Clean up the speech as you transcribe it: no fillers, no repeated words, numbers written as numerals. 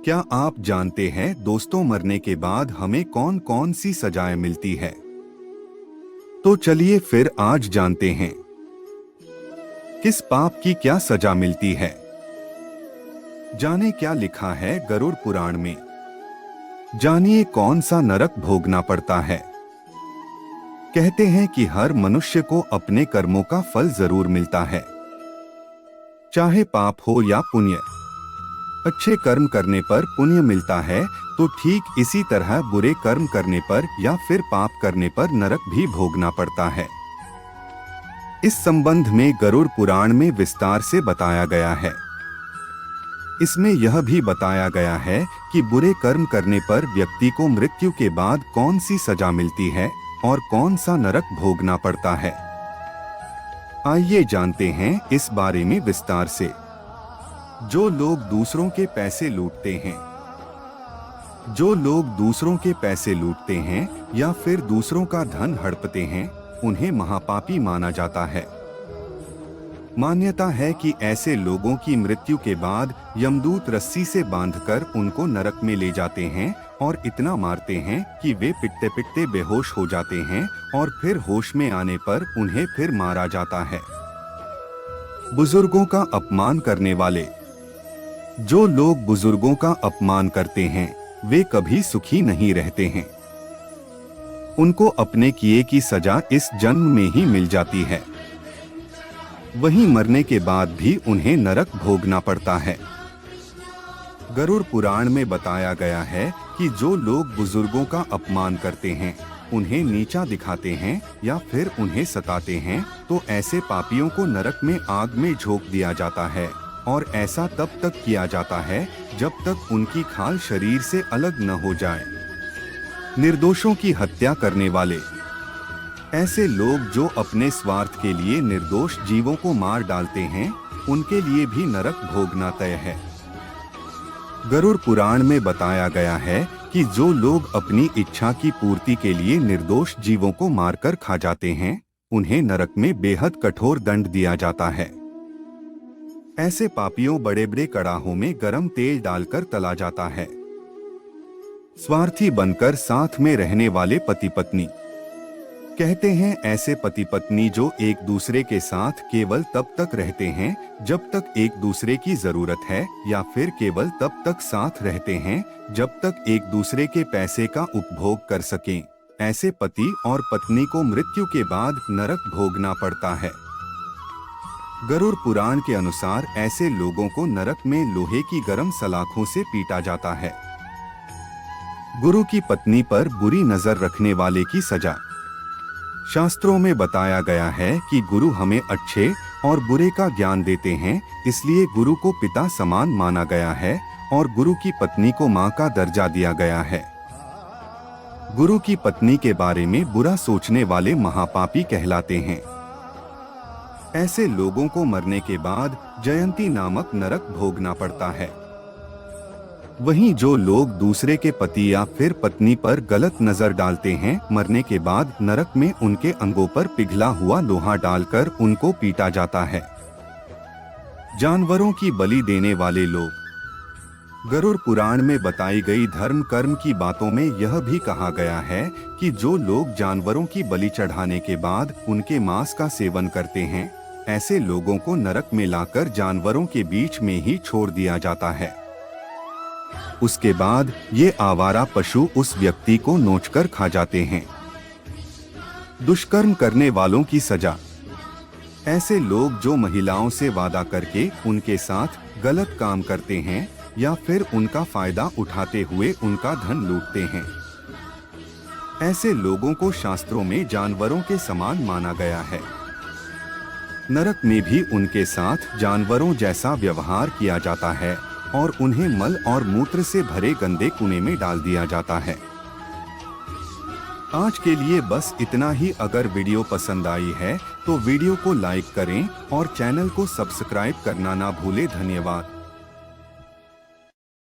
क्या आप जानते हैं दोस्तों, मरने के बाद हमें कौन कौन सी सजाएं मिलती है? तो चलिए फिर आज जानते हैं किस पाप की क्या सजा मिलती है। जाने क्या लिखा है गरुड़ पुराण में। जानिए कौन सा नरक भोगना पड़ता है। कहते हैं कि हर मनुष्य को अपने कर्मों का फल जरूर मिलता है, चाहे पाप हो या पुण्य। अच्छे कर्म करने पर पुण्य मिलता है, तो ठीक इसी तरह बुरे कर्म करने पर या फिर पाप करने पर नरक भी भोगना पड़ता है। इस संबंध में गरुड़ पुराण में विस्तार से बताया गया है। इसमें यह भी बताया गया है कि बुरे कर्म करने पर व्यक्ति को मृत्यु के बाद कौन सी सजा मिलती है और कौन सा नरक भोगना पड़ता है। आइए जानते हैं इस बारे में विस्तार से। जो लोग दूसरों के पैसे लूटते हैं, या फिर दूसरों का धन हड़पते हैं, उन्हें महापापी माना जाता है। मान्यता है कि ऐसे लोगों की मृत्यु के बाद यमदूत रस्सी से बांधकर उनको नरक में ले जाते हैं और इतना मारते हैं कि वे पिटते पिटते बेहोश हो जाते हैं और फिर होश में आने पर उन्हें फिर मारा जाता है। बुजुर्गों का अपमान करने वाले। जो लोग बुजुर्गों का अपमान करते हैं, वे कभी सुखी नहीं रहते हैं। उनको अपने किए की सजा इस जन्म में ही मिल जाती है। वहीं मरने के बाद भी उन्हें नरक भोगना पड़ता है। गरुड़ पुराण में बताया गया है कि जो लोग बुजुर्गों का अपमान करते हैं, उन्हें नीचा दिखाते हैं या फिर उन्हें सताते हैं, तो ऐसे पापियों को नरक में आग में झोंक दिया जाता है। और ऐसा तब तक किया जाता है जब तक उनकी खाल शरीर से अलग न हो जाए। निर्दोषों की हत्या करने वाले। ऐसे लोग जो अपने स्वार्थ के लिए निर्दोष जीवों को मार डालते हैं, उनके लिए भी नरक भोगना तय है। गरुड़ पुराण में बताया गया है कि जो लोग अपनी इच्छा की पूर्ति के लिए निर्दोष जीवों को मारकर खा जाते हैं, उन्हें नरक में बेहद कठोर दंड दिया जाता है। ऐसे पापियों बड़े बड़े कड़ाहों में गरम तेल डालकर तला जाता है। स्वार्थी बनकर साथ में रहने वाले पति पत्नी। कहते हैं ऐसे पति पत्नी जो एक दूसरे के साथ केवल तब तक रहते हैं जब तक एक दूसरे की जरूरत है, या फिर केवल तब तक साथ रहते हैं जब तक एक दूसरे के पैसे का उपभोग कर सकें, ऐसे पति और पत्नी को मृत्यु के बाद नरक भोगना पड़ता है। गरुड़ पुराण के अनुसार ऐसे लोगों को नरक में लोहे की गरम सलाखों से पीटा जाता है। गुरु की पत्नी पर बुरी नजर रखने वाले की सजा। शास्त्रों में बताया गया है कि गुरु हमें अच्छे और बुरे का ज्ञान देते हैं, इसलिए गुरु को पिता समान माना गया है और गुरु की पत्नी को मां का दर्जा दिया गया है। गुरु की पत्नी के बारे में बुरा सोचने वाले महापापी कहलाते हैं। ऐसे लोगों को मरने के बाद जयंती नामक नरक भोगना पड़ता है। वहीं जो लोग दूसरे के पति या फिर पत्नी पर गलत नजर डालते हैं, मरने के बाद नरक में उनके अंगों पर पिघला हुआ लोहा डालकर उनको पीटा जाता है। जानवरों की बलि देने वाले लोग। गरुड़ पुराण में बताई गई धर्म कर्म की बातों में यह भी कहा गया है कि जो लोग जानवरों की बलि चढ़ाने के बाद उनके मांस का सेवन करते हैं, ऐसे लोगों को नरक में लाकर जानवरों के बीच में ही छोड़ दिया जाता है। उसके बाद ये आवारा पशु उस व्यक्ति को नोचकर खा जाते हैं। दुष्कर्म करने वालों की सजा। ऐसे लोग जो महिलाओं से वादा करके उनके साथ गलत काम करते हैं या फिर उनका फायदा उठाते हुए उनका धन लूटते हैं, ऐसे लोगों को शास्त्रों में जानवरों के समान माना गया है। नरक में भी उनके साथ जानवरों जैसा व्यवहार किया जाता है और उन्हें मल और मूत्र से भरे गंदे कुएं में डाल दिया जाता है। आज के लिए बस इतना ही। अगर वीडियो पसंद आई है तो वीडियो को लाइक करें और चैनल को सब्सक्राइब करना ना भूलें। धन्यवाद।